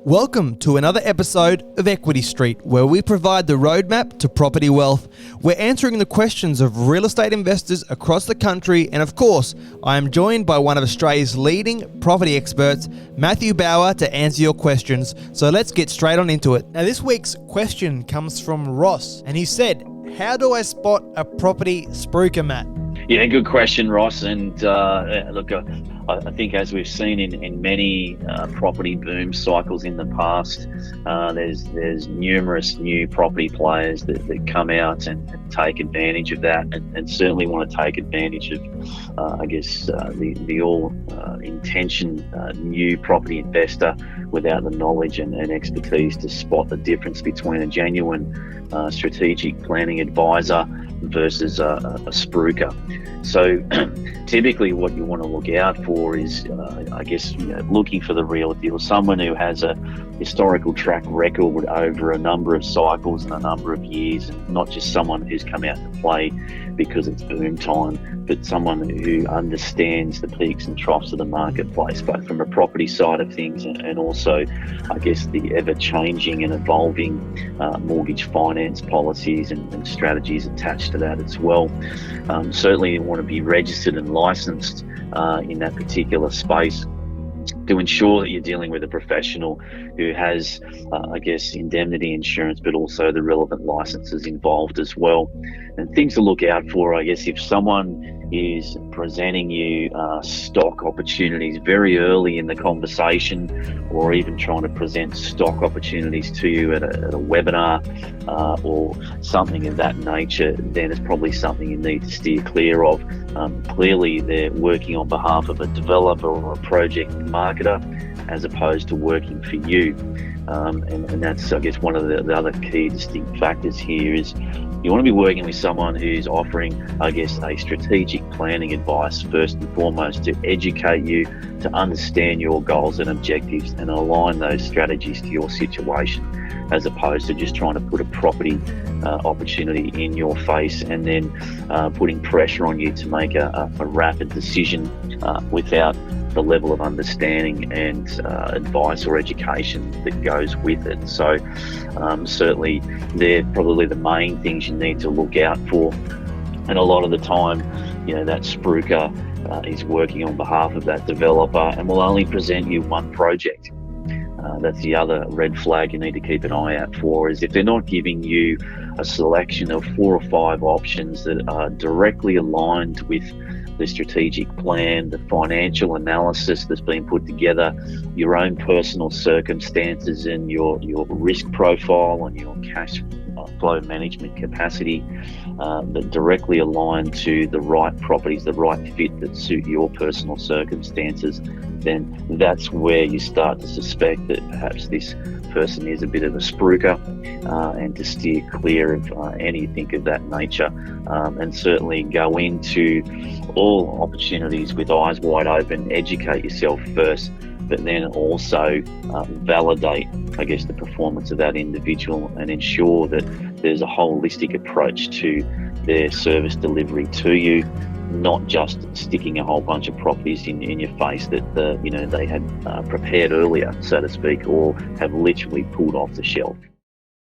Welcome to another episode of Equity Street, where we provide the roadmap to property wealth. We're answering the questions of real estate investors across the country, and of course, I am joined by one of Australia's leading property experts, Matthew Bauer, to answer your questions. So let's get straight on into it. Now, this week's question comes from Ross, and he said, "How do I spot a property spruiker, Matt?" Yeah, good question, Ross. And look, I think as we've seen in many property boom cycles in the past, there's numerous new property players that come out and take advantage of that, and certainly want to take advantage of, the all intention new property investor without the knowledge and expertise to spot the difference between a genuine strategic planning advisor versus a spruiker. So typically what you want to look out for is, looking for the real deal, someone who has a historical track record over a number of cycles and a number of years, and not just someone who's come out to play because it's boom time, but someone who understands the peaks and troughs of the marketplace, both from a property side of things and also, the ever-changing and evolving mortgage finance policies and strategies attached to that as well. Certainly you want to be registered and licensed in that particular space to ensure that you're dealing with a professional who has, indemnity insurance, but also the relevant licenses involved as well. And things to look out for, if someone is presenting you stock opportunities very early in the conversation, or even trying to present stock opportunities to you at a webinar or something of that nature, then it's probably something you need to steer clear of. Clearly, they're working on behalf of a developer or a project marketer as opposed to working for you. And that's, one of the other key distinct factors here is you want to be working with someone who's offering, a strategic planning advice first and foremost, to educate you, to understand your goals and objectives and align those strategies to your situation, as opposed to just trying to put a property opportunity in your face and then putting pressure on you to make a rapid decision without the level of understanding and advice or education that goes with it. So certainly they're probably the main things you need to look out for. And a lot of the time, that spruiker is working on behalf of that developer and will only present you one project. That's the other red flag you need to keep an eye out for, is if they're not giving you a selection of 4 or 5 options that are directly aligned with the strategic plan, the financial analysis that's been put together, your own personal circumstances and your risk profile and your cash flow management capacity that directly align to the right properties, the right fit that suit your personal circumstances, then that's where you start to suspect that perhaps this person is a bit of a spruiker, and to steer clear of anything of that nature, and certainly go into all opportunities with eyes wide open, educate yourself first, but then also validate, the performance of that individual and ensure that there's a holistic approach to their service delivery to you, not just sticking a whole bunch of properties in your face that they had prepared earlier, so to speak, or have literally pulled off the shelf.